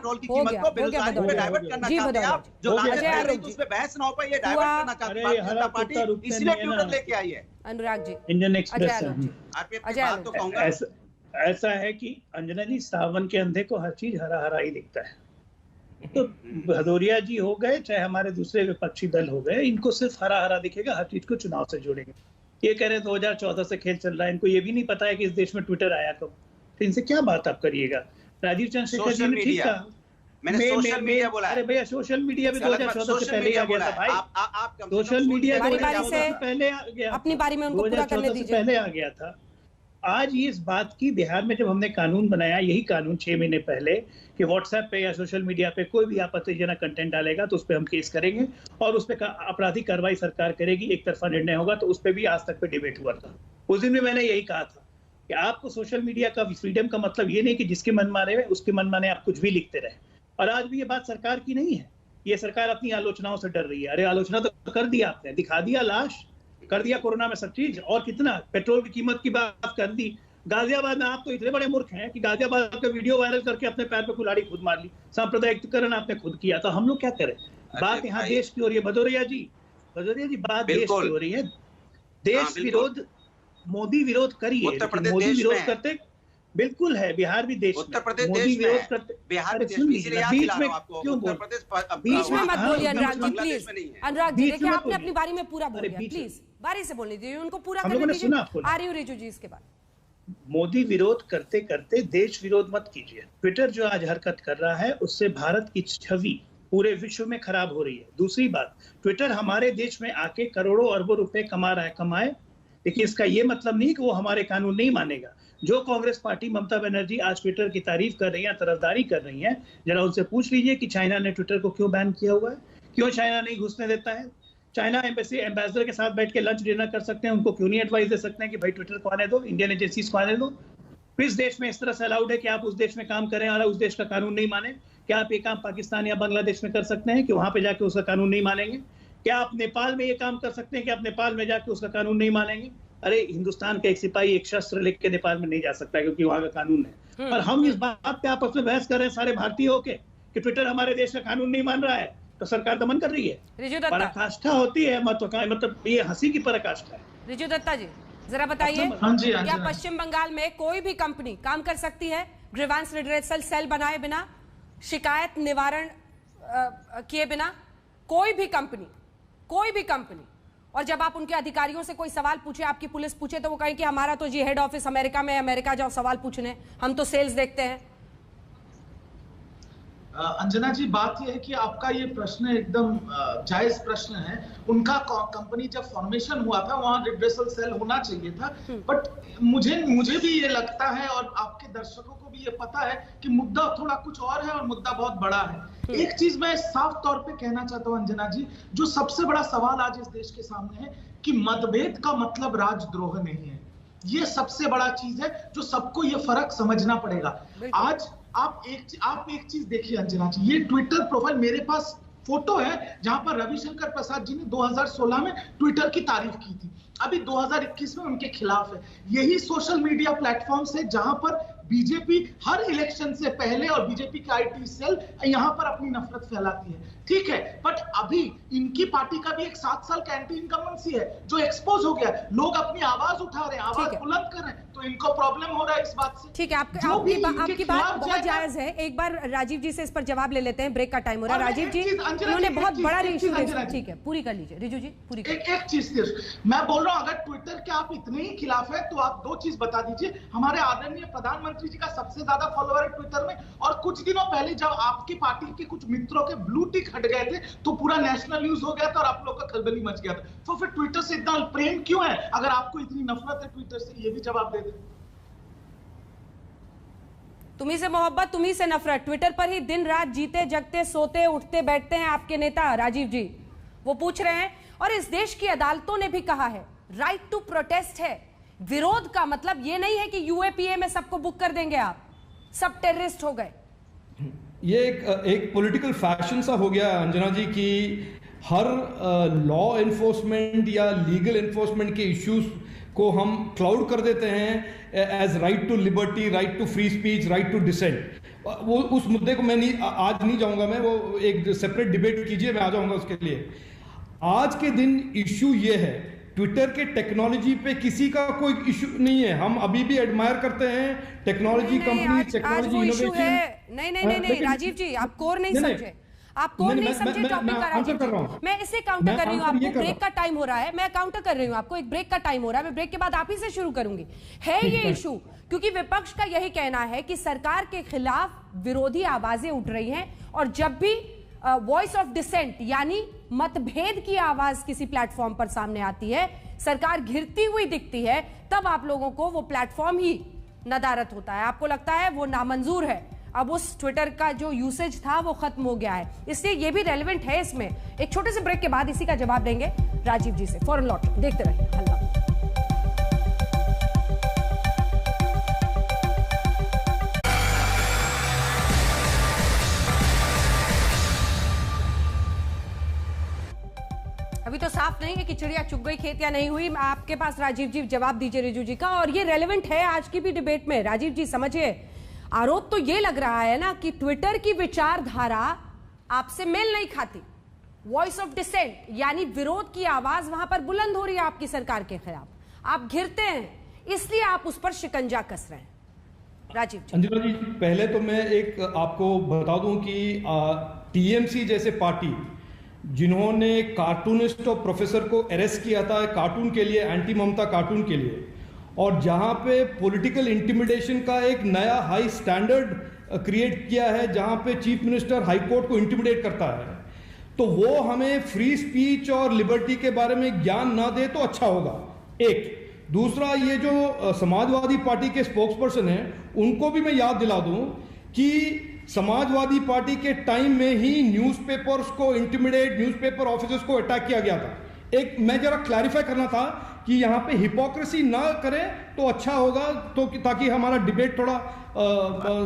जो अजय आलोक उस पे बहस ना हो पाई, ये डाइवर्ट करना चाहती है भारतीय जनता पार्टी, इसलिए ट्विटर लेके आई है। अनुराग जी, इंडियन एक्सप्रेस अजय आलोक तो कहूंगा ऐसा है कि अंजना जी, सावन के अंधे को हर चीज हरा हरा ही दिखता है। तो भदौरिया जी हो गए, चाहे हमारे दूसरे विपक्षी दल हो गए, इनको सिर्फ हरा हरा दिखेगा, हर चीज को चुनाव से जोड़ेंगे। ये कह रहे 2014 से खेल चल रहा है, इनको ये भी नहीं पता है कि इस देश में ट्विटर आया कब, तो इनसे क्या बात आप करिएगा। राजीव चंद्रशेखर जी ने ठीक कहा, मैंने सोशल मीडिया बोला। अरे भैया, सोशल मीडिया भी 2014 से पहले आ गया था भाई। सोशल मीडिया 2014 से पहले आ गया, अपनी बारी में उनको पूरा करने दीजिए, पहले आ गया था। आज ये इस बात की, बिहार में जब हमने कानून बनाया, यही कानून 6 महीने पहले, कि व्हाट्सएप पे या सोशल मीडिया पे कोई भी आपत्तिजनक कंटेंट डालेगा तो उस पर हम केस करेंगे और उस पर आपराधिक कार्रवाई सरकार करेगी, एक तरफा निर्णय होगा। तो उस पर भी आज तक पे डिबेट हुआ था। उस दिन भी मैंने यही कहा था कि आपको सोशल मीडिया का फ्रीडम का मतलब ये नहीं कि जिसके मन माने उसके मन माने आप कुछ भी लिखते रहे। और आज भी ये बात सरकार की नहीं है, ये सरकार अपनी आलोचनाओं से डर रही है। अरे आलोचना तो कर दिया आपने, दिखा दिया लाश, कर दिया कोरोना में सब चीज, और कितना पेट्रोल की कीमत की बात कर दी। गाजियाबाद में आप तो इतने बड़े मूर्ख हैं कि गाजियाबाद का वीडियो वायरल करके अपने पैर पे कुल्हाड़ी खुद मार ली, सांप्रदायिकरण आपने खुद किया। तो हम लोग क्या करें? बात यहाँ देश की हो रही है भदौरिया जी, बात देश की हो रही है। देश विरोध, मोदी विरोध करिए, मोदी विरोध करते बिल्कुल है, बिहार भी देश, उत्तर प्रदेश मोदी विरोध करते, बिहार बीच में क्यों बोल, बीच में मत बोलिए अनुराग जी प्लीज। अनुराग जी देखिए आपने अपनी बारी में पूरा बोल दिया, प्लीज बारी से बोलने दीजिए, उनको पूरा करने दीजिए। आ रही हूँ रिजू जी इसके बाद। मोदी विरोध करते करते देश विरोध मत कीजिए। ट्विटर जो आज हरकत कर रहा है उससे भारत की छवि पूरे विश्व में खराब हो रही है। दूसरी बात, ट्विटर हमारे देश में आके करोड़ों अरबों रुपए कमा रहा है, कमाए, लेकिन इसका ये मतलब नहीं कि वो हमारे कानून नहीं मानेगा। जो कांग्रेस पार्टी ममता बनर्जी आज ट्विटर की तारीफ कर रही है, तरफदारी कर रही है, जरा उनसे पूछ लीजिए कि चाइना ने ट्विटर को क्यों बैन किया हुआ है, क्यों चाइना नहीं घुसने देता है। चाइना एम्बेसी एम्बेसडर के साथ बैठ के लंच डिनर कर सकते हैं, उनको क्यों नहीं एडवाइस दे सकते हैं कि भाई ट्विटर को आने दो, इंडियन एजेंसीज को आने दो। किस देश में इस तरह से अलाउड है कि आप उस देश में काम करें और उस देश का कानून नहीं माने? क्या आप ये काम पाकिस्तान या बांग्लादेश में कर सकते हैं कि वहां पे जाके उसका कानून नहीं मानेंगे? क्या आप नेपाल में ये काम कर सकते हैं कि आप नेपाल में जाके उसका कानून नहीं मानेंगे? अरे हिंदुस्तान का एक सिपाही एक शस्त्र लेके नेपाल में नहीं जा सकता क्योंकि वहां का कानून है। और हम इस बात पे आपस में बहस कर रहे हैं सारे भारतीय होके कि ट्विटर हमारे देश का कानून नहीं मान रहा है, तो सरकार दमन कर रही है। पराकाष्ठा होती है, मतलब ये हंसी की पराकाष्ठा है। रिजू दत्ता जी जरा बताइए, क्या पश्चिम बंगाल में कोई भी कंपनी काम कर सकती है ग्रीवांस रिड्रेसल सेल बनाए बिना, शिकायत निवारण किए बिना? कोई भी कंपनी। और जब आप उनके अधिकारियों से कोई सवाल पूछे, आपकी पुलिस पूछे, तो वो कहें कि हमारा तो जी हेड ऑफिस अमेरिका में है, अमेरिका जाओ सवाल पूछने, हम तो सेल्स देखते हैं। अंजना जी, बात यह है कि आपका ये प्रश्न एकदम जायज प्रश्न है। उनका कंपनी जब फॉर्मेशन हुआ था वहां रिड्रेसल सेल होना चाहिए था, बट मुझे भी ये लगता है और आपके दर्शकों को भी ये पता है कि मुद्दा थोड़ा कुछ और है और मुद्दा बहुत बड़ा है। एक चीज मैं साफ तौर पे कहना चाहता हूँ अंजना जी, जो सबसे बड़ा सवाल आज इस देश के सामने है कि मतभेद का मतलब राजद्रोह नहीं है। ये सबसे बड़ा चीज है जो सबको ये फर्क समझना पड़ेगा। आज आप एक चीज देखिए अंजना जी, ये ट्विटर प्रोफाइल, मेरे पास फोटो है जहां पर रविशंकर प्रसाद जी ने 2016 में ट्विटर की तारीफ की थी, अभी 2021 में उनके खिलाफ है। यही सोशल मीडिया प्लेटफॉर्म से जहां पर बीजेपी हर इलेक्शन से पहले और बीजेपी का आईटी सेल यहां पर अपनी नफरत फैलाती है, ठीक है, बट अभी इनकी पार्टी का भी एक 7 साल का एंटी इनकम्बेंसी है जो एक्सपोज हो गया। लोग अपनी आवाज उठा रहे हैं, आवाज बुलंद कर रहे हैं, तो इनको प्रॉब्लम हो रहा है इस बात से। ठीक है, आपकी बात बहुत जायज है। एक बार राजीव जी से इस पर जवाब ले लेते हैं, ब्रेक का टाइम हो रहा है। राजीव जी उन्होंने बहुत बड़ा इशू, ठीक है, पूरी कर लीजिए रिजू जी, पूरी कर। एक चीज मैं बोल रहा हूं, अगर ट्विटर के आप इतने ही खिलाफ है तो आप 2 चीज बता दीजिए। हमारे आदरणीय प्रधानमंत्री जी का सबसे ज्यादा फॉलोअर है ट्विटर में, और कुछ दिनों पहले जब आपकी पार्टी के कुछ मित्रों के ब्लू टिक हट गए थे तो पूरा नेशनल न्यूज हो गया था और आप लोग का खलबली मच गया था। तो फिर ट्विटर से इतना प्रेम क्यों है? अगर आपको इतनी नफरत है ट्विटर से, ये भी जवाब दे दे। तुम्ही से मोहब्बत, तुम्ही से नफरत, ट्विटर पर ही दिन रात जीते जगते सोते उठते बैठते हैं आपके नेता राजीव जी। वो पूछ रहे हैं, और इस देश की अदालतों ने भी कहा है राइट टू प्रोटेस्ट है। विरोध का मतलब ये नहीं है कि यूएपीए में सबको बुक कर देंगे आप, सब टेररिस्ट हो गए। ये एक पॉलिटिकल फैशन सा हो गया अंजना जी कि हर लॉ एनफोर्समेंट या लीगल एनफोर्समेंट के इश्यूज को हम क्लाउड कर देते हैं as right to liberty, right to free speech, right to dissent. वो उस मुद्दे को मैं आज नहीं जाऊंगा, मैं वो एक सेपरेट डिबेट कीजिए, मैं आ जाऊंगा उसके लिए। आज के दिन इश्यू ये है, ट्विटर के टेक्नोलॉजी पे किसी का कोई इशू नहीं है। हम अभी भी एडमायर करते हैं टेक्नोलॉजी कंपनी, टेक्नोलॉजी इनोवेशन। नहीं राजीव जी, आप कोर नहीं समझे, आप कोर नहीं समझे टॉपिक का राजीव जी। मैं इसे काउंटर कर रही हूँ, आपको ब्रेक का टाइम हो रहा है, मैं काउंटर कर रही हूँ आपको, एक ब्रेक का टाइम हो रहा है, मैं ब्रेक के बाद आप ही से शुरू करूंगी। है ये इशू क्योंकि विपक्ष का यही कहना है कि सरकार के खिलाफ विरोधी आवाजें उठ रही हैं, और जब भी वॉइस ऑफ डिसेंट यानी मतभेद की आवाज किसी प्लेटफॉर्म पर सामने आती है, सरकार घिरती हुई दिखती है, तब आप लोगों को वो प्लेटफॉर्म ही नदारत होता है, आपको लगता है वो नामंजूर है। अब उस ट्विटर का जो यूसेज था वो खत्म हो गया है, इसलिए ये भी रेलेवेंट है इसमें। एक छोटे से ब्रेक के बाद इसी का जवाब देंगे राजीव जी से। फौरन लौट देखते रहिए हल्ला। अभी तो साफ नहीं है कि चिड़िया चुग गई खेत या नहीं हुई। आपके पास राजीव जी जवाब दीजिए रिजू जी का, और ये रेलेवेंट है आज की भी डिबेट में। राजीव जी समझिए, आरोप तो ये लग रहा है ना कि ट्विटर की विचारधारा आपसे मेल नहीं खाती। वॉइस ऑफ डिसेंट यानी विरोध की आवाज वहां पर बुलंद हो रही है आपकी सरकार के खिलाफ, आप घिरते हैं, इसलिए आप उस पर शिकंजा कस रहे हैं। राजीव जी। अंजना जी, पहले तो मैं एक आपको बता दूं कि टीएमसी जैसे पार्टी जिन्होंने कार्टूनिस्ट और प्रोफेसर को अरेस्ट किया था कार्टून के लिए, एंटी ममता कार्टून के लिए, और जहां पे पॉलिटिकल इंटिमिडेशन का एक नया हाई स्टैंडर्ड क्रिएट किया है, जहां पे चीफ मिनिस्टर हाई कोर्ट को इंटिमिडेट करता है, तो वो हमें फ्री स्पीच और लिबर्टी के बारे में ज्ञान ना दे तो अच्छा होगा। एक दूसरा, ये जो समाजवादी पार्टी के स्पोक्सपर्सन हैं उनको भी मैं याद दिला दूं कि समाजवादी पार्टी के टाइम में ही न्यूज़पेपर्स को इंटिमिडेट, न्यूज़पेपर ऑफिसर्स को अटैक किया गया था। एक मैं जरा क्लैरिफाई करना था कि यहाँ पे हिपोक्रेसी ना करें तो अच्छा होगा, तो ताकि हमारा डिबेट थोड़ा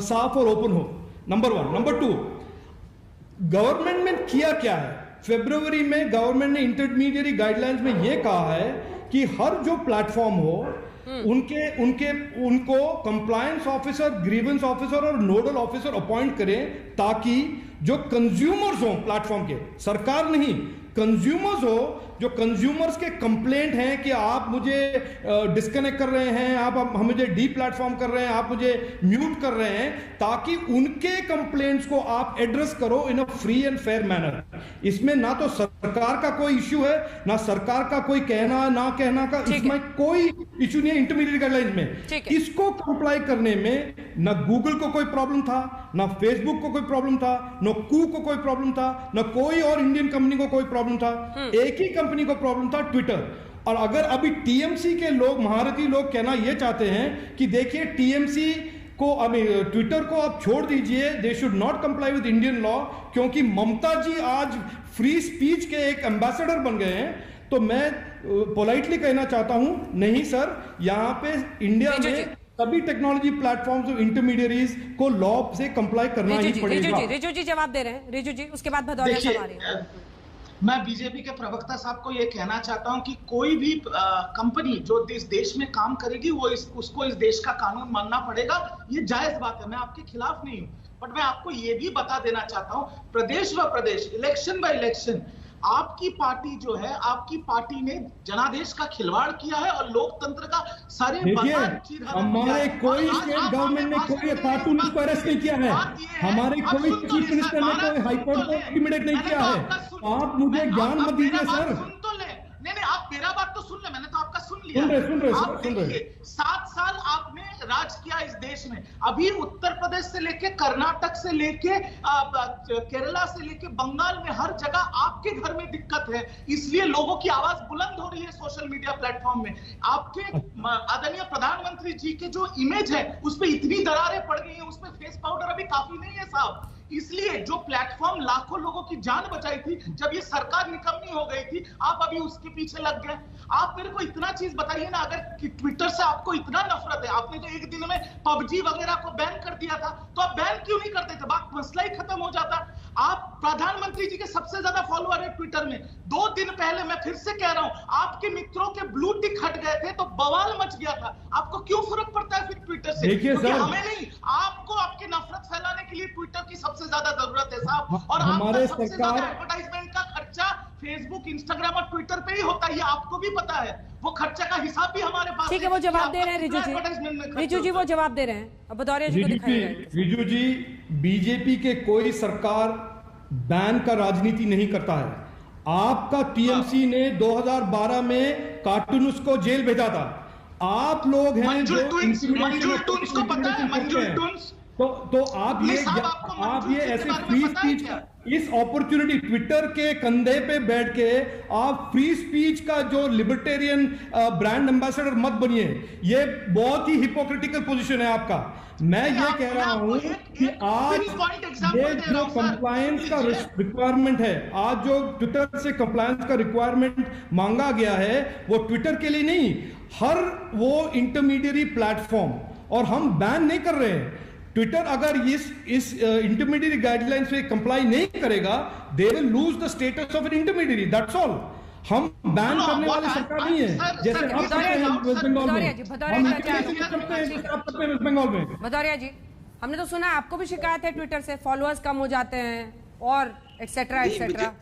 साफ और ओपन हो। नंबर 1। नंबर 2, गवर्नमेंट में किया क्या है? फरवरी में गवर्नमेंट ने इंटरमीडिएट गाइडलाइंस में यह कहा है कि हर जो प्लेटफॉर्म हो उनको कंप्लायंस ऑफिसर, ग्रीवेंस ऑफिसर और नोडल ऑफिसर अपॉइंट करें, ताकि जो कंज्यूमर्स हो प्लेटफॉर्म के, सरकार नहीं, कंज्यूमर्स हो, जो कंज्यूमर्स के कंप्लेंट हैं कि आप मुझे डिस्कनेक्ट कर रहे हैं, आप मुझे डी प्लेटफॉर्म कर रहे हैं, आप मुझे म्यूट कर रहे हैं, ताकि उनके कंप्लेंट्स को आप एड्रेस करो in a free and fair manner. इसमें ना तो सरकार का कोई इश्यू है, ना सरकार का कोई कहना ना कहना का, इसमें कोई इश्यू नहीं है इंटरमीडिएट गाइडलाइंस में। इसको कंप्लाई करने में ना गूगल को कोई प्रॉब्लम था, ना फेसबुक को कोई प्रॉब्लम था, ना कू को कोई प्रॉब्लम था, ना कोई और इंडियन कंपनी को कोई प्रॉब्लम था। एक ही कंपनी को प्रॉब्लम था, ट्विटर। और अगर अभी टीएमसी के लोग, महारथी लोग कहना यह चाहते हैं कि देखिए टीएमसी को, अभी ट्विटर को आप छोड़ दीजिए, they should not comply with Indian law, क्योंकि ममता जी आज फ्री स्पीच के एक एम्बेसडर बन गए हैं, तो मैं पोलाइटली कहना चाहता हूं, नहीं सर, यहां पे इंडिया में सभी टेक्नोलॉजी प्लेटफॉर्म्स और इंटरमीडियरीज को लॉ से कंप्लाई करना ही पड़ेगा। रिजू जी जवाब दे रहे हैं। रिजू जी, उसके बाद भदौरिया साहब। मैं बीजेपी के प्रवक्ता साहब को यह कहना चाहता हूं कि कोई भी कंपनी जो इस देश में काम करेगी वो उसको इस देश का कानून मानना पड़ेगा। ये जायज बात है, मैं आपके खिलाफ नहीं हूं, बट मैं आपको ये भी बता देना चाहता हूं, प्रदेश व प्रदेश, इलेक्शन बाय इलेक्शन, आपकी पार्टी जो है, आपकी पार्टी ने जनादेश का खिलवाड़ किया है और लोकतंत्र का सारे हमारे कोई स्टेट गवर्नमेंट ने कोई कार्टूनिस्ट को अरेस्ट नहीं किया है, हमारे कोई चीफ मिनिस्टर ने कोई हाईकोर्ट को इंटिमिडेट नहीं किया है। आप मुझे ज्ञान मत दीजिए सर। नहीं, आप मेरा बात तो सुन ले, मैंने तो आपका सुन लिया। आप देखिए, 7 साल आपने राज किया इस देश में, अभी उत्तर प्रदेश से लेके कर्नाटक से लेके केरला से लेके बंगाल में हर जगह आपके घर में दिक्कत है, इसलिए लोगों की आवाज बुलंद हो रही है सोशल मीडिया प्लेटफॉर्म में। आपके आदरणीय प्रधानमंत्री जी के जो इमेज है उस पर इतनी दरारें पड़ गई है, उस पर फेस पाउडर अभी काफी नहीं है साहब। इसलिए जो प्लेटफॉर्म लाखों लोगों की जान बचाई थी, जब ये सरकार निकम्मी हो गई थी, आप अभी उसके पीछे लग गए। आप मेरे को इतना चीज बताइए ना, अगर ट्विटर से आपको इतना नफरत है, आपने तो एक दिन में पबजी वगैरह को बैन कर दिया था, तो आप बैन क्यों नहीं करते थे? बात मसला ही खत्म हो जाता। आप प्रधानमंत्री जी के सबसे ज्यादा फॉलोअर है ट्विटर में। 2 दिन पहले, मैं फिर से कह रहा हूं, आपके मित्रों के ब्लू टिक हट गए थे तो बवाल मच गया था। आपको क्यों फर्क पड़ता है फिर ट्विटर से? क्योंकि हमें नहीं, आपको आपकी नफरत फैलाने के लिए ट्विटर की सबसे ज्यादा जरूरत है साहब। और हमारे सबसे ज्यादा एडवर्टाइजमेंट का खर्चा फेसबुक, इंस्टाग्राम और ट्विटर पे ही होता है, ये आपको भी पता है। वो खर्चा का हिसाब भी हमारे पास। ठीक है, वो जवाब दे रहे हैं रिजू जी। रिजू जी वो जवाब दे रहे हैं, अब भदौरिया जी को दिखाइए। रिजू जी, बीजेपी के कोई सरकार बैन का राजनीति नहीं करता है। आपका टीएमसी ने 2012 में कार्टूनिस्ट को जेल भेजा था। आप लोग हैं मंजुल टून्स को पता है? मंजुल टून्स तो आप ये ऐसे फ्री स्पीच, इस अपॉर्चुनिटी, ट्विटर के कंधे पे बैठ के आप फ्री स्पीच का जो लिबर्टेरियन ब्रांड एम्बेसडर मत बनिए। ये बहुत ही हिपोक्रिटिकल पोजीशन है आपका। मैं ये कह रहा हूं कि आज ये जो कंप्लायंस का रिक्वायरमेंट है, आज जो ट्विटर से कंप्लायंस का रिक्वायरमेंट मांगा गया है, वो ट्विटर के लिए नहीं, हर वो इंटरमीडिएरी प्लेटफॉर्म, और हम बैन नहीं कर रहे हैं। ट्विटर अगर इस इंटरमीडिएट गाइडलाइंस पे कंप्लाई नहीं करेगा, they will lose the status of an intermediate, that's all. हम बैन करने वाली सरकार नहीं है, जैसे आप करते हैं वेस्ट बंगाल में, हम करते हैं वेस्ट बंगाल में। भदौरिया जी, हमने तो सुना आपको भी शिकायत है ट्विटर से, फॉलोअर्स कम हो जाते हैं और एक्सेट्रा एक्सेट्रा,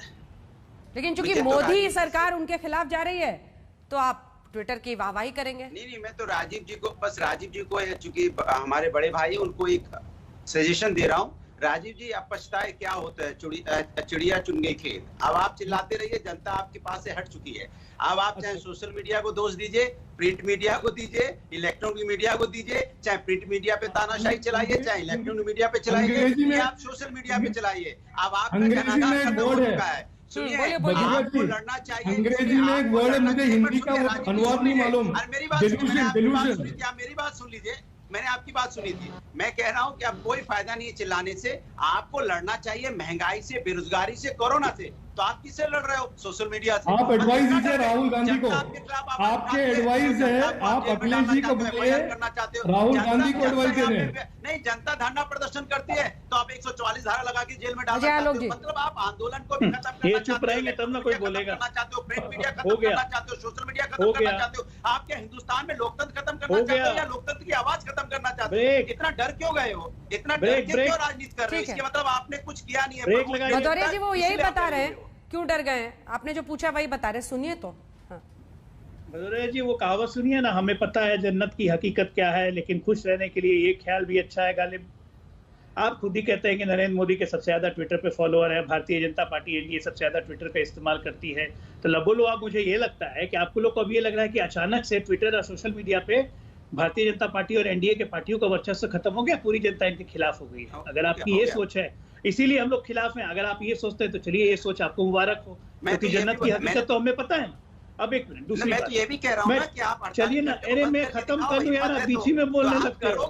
लेकिन चूंकि मोदी सरकार उनके खिलाफ जा रही है तो आप ट्विटर की वाहवाही करेंगे। नहीं, मैं तो राजीव जी को चूंकि हमारे बड़े भाई, उनको एक सजेशन दे रहा हूँ। राजीव जी, आप पछताए क्या होता है, चिड़िया चुन गई खेत। अब आप चिल्लाते रहिए, जनता आपके पास से हट चुकी है। अब आप चाहे सोशल मीडिया को दोष दीजिए, प्रिंट मीडिया को दीजिए, इलेक्ट्रॉनिक मीडिया को दीजिए, चाहे प्रिंट मीडिया पे तानाशाही चलाइए, चाहे इलेक्ट्रॉनिक मीडिया पे चलाइए, आप सोशल मीडिया पे चलाइए। अब आपका जनाधार खत्म हो चुका है। आपको लड़ना चाहिए। अंग्रेजी में एक वर्ड है, मुझे हिंदी का अनुवाद नहीं मालूम। मेरी बात सुन लीजिए, मैंने आपकी बात सुनी थी। मैं कह रहा हूं कि अब कोई फायदा नहीं है चिल्लाने से, आपको लड़ना चाहिए महंगाई से, बेरोजगारी से, कोरोना से। तो आप किससे लड़ रहे हो? सोशल मीडिया से। आप एडवाइस दीजिए राहुल गांधी को, आपके एडवाइस है, आप अखिलेश जी को बोलिए, राहुल गांधी को एडवाइस दे रहे हैं। नहीं, जनता धरना प्रदर्शन करती है तो आप 144 धारा लगा के जेल में डालना चाहते हो। मतलब आप आंदोलन को भी खत्म करना चाहते हो, तब ना कोई बोलेगा, चाहते हो प्रिंट मीडिया खत्म करना चाहते हो, सोशल मीडिया खत्म करना चाहते हो। आप क्या हिंदुस्तान में लोकतंत्र खत्म करना चाहते हो या लोकतंत्र की आवाज खत्म करना चाहते हो? इतना डर क्यों गए हो? इतना डर क्यों राजनीति कर रहे हो? इसके मतलब आपने कुछ किया नहीं है। भदौरिया जी वो यही बता रहे हैं क्यों डर गए। आपने जो पूछा वही बता रहे, सुनिए तो। भदौरिया जी, वो कहावत सुनिए ना, हमें पता है जन्नत की हकीकत क्या है, लेकिन खुश रहने के लिए ये ख्याल भी अच्छा है गालिब। आप खुद ही कहते हैं कि नरेंद्र मोदी के सबसे ज्यादा ट्विटर पे फॉलोअर है, भारतीय जनता पार्टी एनडीए सबसे ज्यादा ट्विटर का इस्तेमाल करती है। तो लबोलो आप, मुझे ये लगता है कि आपको लोग को अब ये लग रहा है कि अचानक से ट्विटर और सोशल मीडिया पे भारतीय जनता पार्टी और एनडीए के पार्टियों का वर्चस्व खत्म हो गया, पूरी जनता इनके खिलाफ हो गई है। अगर आपकी ये सोच है, इसीलिए हम लोग खिलाफ हैं। अगर आप ये सोचते हैं तो चलिए, ये सोच आपको मुबारक हो, क्योंकि जन्नत की हकीकत तो हमें पता है। अब एक मिनट, दूसरी बात, ये भी कह रहा हूं ना कि आप चलिए ना, अरे मैं खत्म कर लूं यार, आप बीच ही में बोलने लगते हो,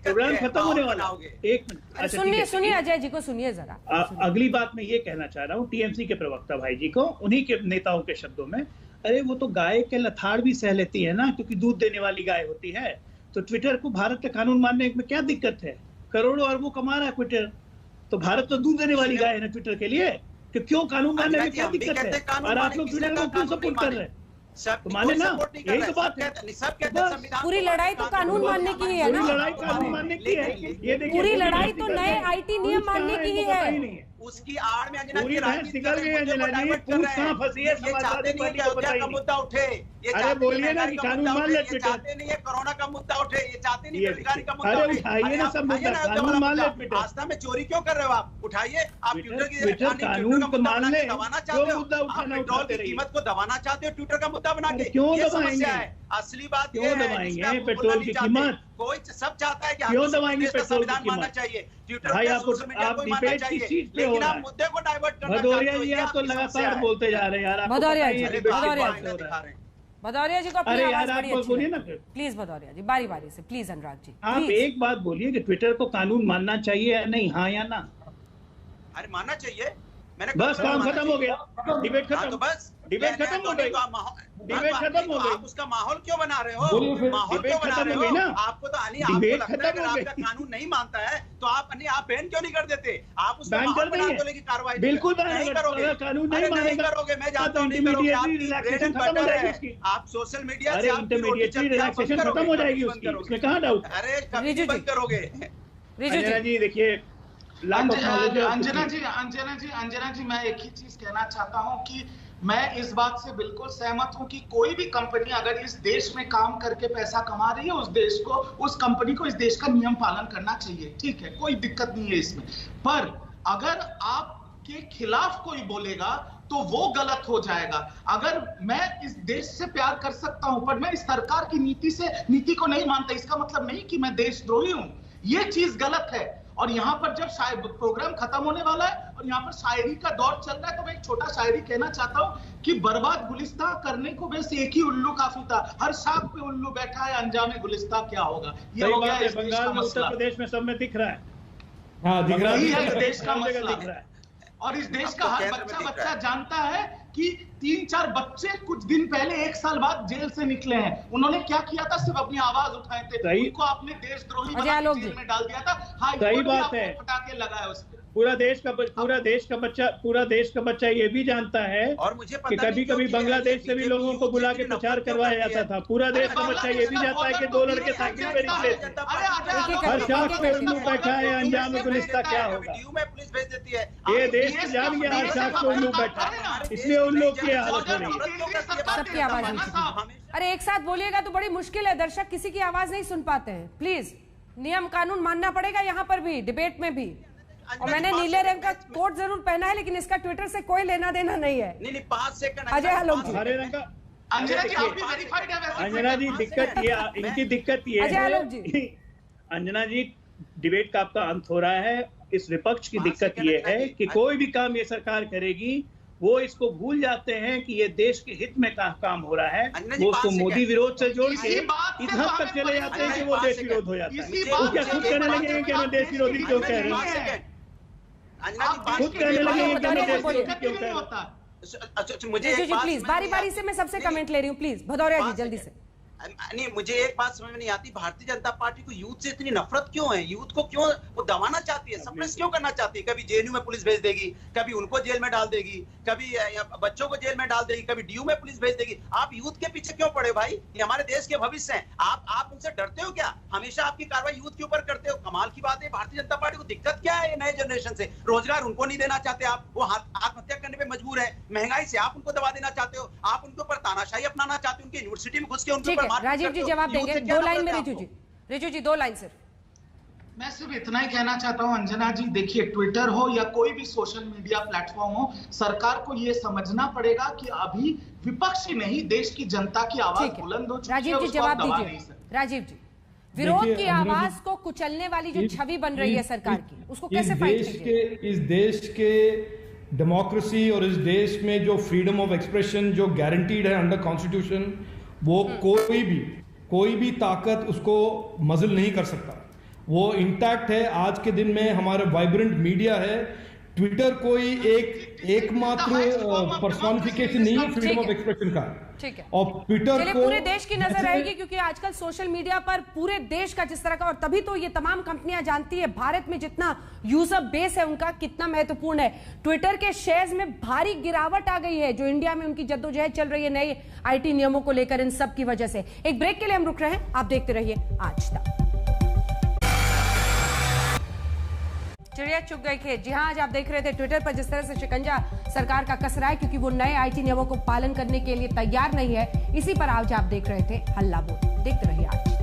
प्रोग्राम खत्म होने वाला। एक मिनट सुनिए अजय जी को, सुनिए जरा। अगली बात मैं ये कहना चाह रहा हूँ टीएमसी के प्रवक्ता भाई जी को, उन्हीं के नेताओं के शब्दों में, अरे वो तो गाय के लथाड़ भी सह लेती है ना, क्योंकि दूध देने वाली गाय होती है। तो ट्विटर को भारत का कानून मानने में क्या दिक्कत है? करोड़ों अरबों कमा रहा है ट्विटर, तो भारत तो दूध देने वाली गाय है ना ट्विटर के लिए, तो क्यों कानून मानने में क्या दिक्कत है? और आप लोग ट्विटर को क्यों सपोर्ट कर रहे हैं? तो माने ना, यही तो बात है। पूरी लड़ाई तो कानून मानने की ही है ना, पूरी लड़ाई कानून मानने की है। ये देखिए, पूरी लड़ाई तो नए आईटी नियम मानने की ही है। उसकी आड़ में अंजना पूरी भैंस निकल गई है। अंजना जी, पूछ कहाँ फंसी है? समाजवादी पार्टी को बताइए। का मुद्दा उठे, अरे बोलिए ना कि कानून मान ले ट्विटर। चाहते नहीं है कोरोना का मुद्दा उठे, ये चाहते नहीं बेरोजगारी का मुद्दा उठे। अरे उठाइए ना सब मुद्दा, कानून मान ले ट्विटर। आस्था में चोरी क्यों कर रहे हो आप? उठाइए, आप ट्विटर कानून को मान ले, दबाना चाहते हो, पेट्रोल की कीमत को दबाना चाहते हो ट्विटर का मुद्दा बना के। क्यों दबाएंगे? असली बात क्यों दबाएंगे पेट्रोल की कीमत? कोई सब चाहता है कि क्यों दबाएंगे पेट्रोल की मानना कीमत? चाहिए भाई आप डिबेट की सीट पे हो रहा है। मुद्दे को डाइवर्ट करना भदौरिया जी, आप तो लगातार बोलते जा रहे हैं यार। भदौरिया जी को अरे यार, आप बोलिए ना प्लीज। भदौरिया जी, बारी बारी से प्लीज। अनुराग जी, आप एक बात बोलिए कि ट्विटर को कानून मानना चाहिए या नहीं, हाँ या ना? अरे मानना चाहिए। मैंने बस काम खत्म हो गया, डिबेट खत्म। तो बस डिबेट खत्म हो गई, डिबेट खत्म हो गई। आप उसका माहौल क्यों बना रहे हो? माहौल क्यों बना रहे हो? आपको तो डिबेट खत्म हो गई। आपका कानून नहीं मानता है तो आप बैन क्यों नहीं कर देते? आप उसका बैन माहौल कर बना देंगे, की कार्रवाई बिल्कुल नहीं करोगे। कानून नहीं मानेगा, करोगे, मैं जानता हूँ नहीं करोगे। आप सोशल मीडिया से इंटरमीडिएट रिलैक्सेशन खत्म हो जाएगी उसकी, उसमें कहाँ डाउट? अरे कभी बंद करोगे? जी देखिए, अंजना जी, मैं एक ही चीज कहना चाहता हूं कि मैं इस बात से बिल्कुल सहमत हूं कि कोई भी कंपनी अगर इस देश में काम करके पैसा कमा रही है, उस कंपनी को इस देश का नियम पालन करना चाहिए, ठीक है, कोई दिक्कत नहीं है इसमें। पर अगर आपके खिलाफ कोई बोलेगा तो वो गलत हो जाएगा। अगर मैं इस देश से प्यार कर सकता हूं पर मैं इस सरकार की नीति को नहीं मानता, इसका मतलब नहीं कि मैं देशद्रोही हूं। ये चीज गलत है। और यहाँ पर जब प्रोग्राम खत्म होने वाला है और यहाँ पर शायरी का दौर चल रहा है, तो मैं एक छोटा शायरी कहना चाहता हूँ कि बर्बाद गुलिस्तां करने को बस एक ही उल्लू काफी था, हर शाख पे उल्लू बैठा है, अंजामे गुलिस्तां क्या होगा? ये हो गया इस देश का मसला। उत्तर प्रदेश में सब में दिख रहा है, हाँ दिख रहा है, इस देश का मसला। और इस देश का हर बच्चा जानता है कि 3-4 बच्चे कुछ दिन पहले 1 साल बाद जेल से निकले हैं। उन्होंने क्या किया था? सिर्फ अपनी आवाज उठाए थे, उनको आपने देशद्रोही बना के जेल में डाल दिया था। सही बात है, पटाखे लगाए उस पर। पूरा देश का बच्चा ये भी जानता है और मुझे कि कभी कभी बांग्लादेश से भी लोगों को बुला के प्रचार करवाया जाता था। पूरा देश का बच्चा ये भी जानता है कि 2 लड़के साइकिल पर निकले थे। हर शख्स पे उल्लू बैठा है, अंजाम पुलिस का क्या होगा? ये देश जान गया हर शख्स को उल्लू बैठा है, इसलिए उन लोग की हालत हो रही है। सबकी आवाज नहीं। अरे एक साथ बोलिएगा तो बड़ी मुश्किल है, दर्शक किसी की आवाज नहीं सुन पाते हैं। प्लीज नियम कानून मानना पड़ेगा यहाँ पर भी, डिबेट में भी। और मैंने नीले रंग का कोट जरूर पहना है, लेकिन इसका ट्विटर से कोई लेना देना नहीं है। नहीं 5 सेकंड अजय आलोक जी, हरे रंग का अंजना जी दिक्कत ये, इनकी दिक्कत ये अजय आलोक जी, अंजना जी डिबेट का आपका अंत हो रहा है। इस विपक्ष की दिक्कत ये है कि कोई भी काम ये सरकार करेगी वो इसको भूल जाते हैं कि ये देश के हित में काम हो रहा है। वो उसको मोदी विरोध से जोड़ के इधर तक चले जाते हैं कि वो देश विरोध हो जाता है। वो क्या खुद कहने लगे कि हमें देश विरोधी क्यों कह रहे हैं? खुद कहने लगे कि हमें देश विरोधी क्यों कह रहे हैं? मुझे प्लीज बारी बारी से मैं सबसे कमेंट ले रही हूँ, प्लीज भदौरिया जी जल्दी से। नहीं, मुझे एक बात समझ में नहीं आती, भारतीय जनता पार्टी को यूथ से इतनी नफरत क्यों है? यूथ को क्यों वो दबाना चाहती है, सप्रेस क्यों करना चाहती है? कभी जेएनयू में पुलिस भेज देगी, कभी उनको जेल में डाल देगी, कभी बच्चों को जेल में डाल देगी, कभी डीयू में पुलिस भेज देगी। आप यूथ के पीछे क्यों पड़े भाई? ये हमारे देश के भविष्य हैं। आप उनसे डरते हो क्या? हमेशा आपकी कार्रवाई यूथ के ऊपर करते हो। कमाल की बात है, भारतीय जनता पार्टी को दिक्कत क्या है? नए जनरेशन से रोजगार उनको नहीं देना चाहते आप, वो आत्महत्या करने पे मजबूर है। महंगाई से आप उनको दबा देना चाहते हो, आप उनके ऊपर तानाशाही अपनाना चाहते हो, उनकी यूनिवर्सिटी में घुस के उनके ऊपर। राजीव जी जवाब देंगे, 2 लाइन में रिजू जी 2 लाइन सिर्फ। मैं सिर्फ इतना ही कहना चाहता हूं अंजना जी, देखिए ट्विटर हो या कोई भी सोशल मीडिया प्लेटफॉर्म हो, सरकार को यह समझना पड़ेगा कि अभी विपक्ष ही नहीं देश की जनता की आवाज बुलंद हो चुकी है। राजीव जी जवाब दीजिए। राजीव जी, विरोध की आवाज को कुचलने वाली जो छवि बन रही है सरकार की, उसको कैसे फाइट कीजिए? इस देश के डेमोक्रेसी और इस देश में जो फ्रीडम ऑफ एक्सप्रेशन जो गारंटीड है अंडर कॉन्स्टिट्यूशन, वो कोई भी ताकत उसको मजल नहीं कर सकता। वो इंटैक्ट है। आज के दिन में हमारे वाइब्रेंट मीडिया है। ट्विटर कोई एकमात्र पर्सोनिफिकेशन नहीं है फ्रीडम ऑफ एक्सप्रेशन का। ठीक है, और ट्विटर को पूरे देश की नजर रहेगी, क्योंकि आजकल सोशल मीडिया पर पूरे देश का जिस तरह का, और तभी तो ये तमाम कंपनियां जानती है भारत में जितना यूजर बेस है उनका कितना महत्वपूर्ण है। ट्विटर के शेयर्स में भारी गिरावट आ गई है, जो इंडिया में उनकी जद्दोजहद चल रही है नए आईटी नियमों को लेकर, इन सब की वजह से। एक ब्रेक के लिए हम रुक रहे हैं, आप देखते रहिए आज तक। चिड़िया चुग गई खेत। जी हां, आज आप देख रहे थे ट्विटर पर जिस तरह से शिकंजा सरकार का कस रहा है, क्योंकि वो नए आईटी नियमों को पालन करने के लिए तैयार नहीं है। इसी पर आज आप देख रहे थे हल्ला बोल। देखते रहिए आज।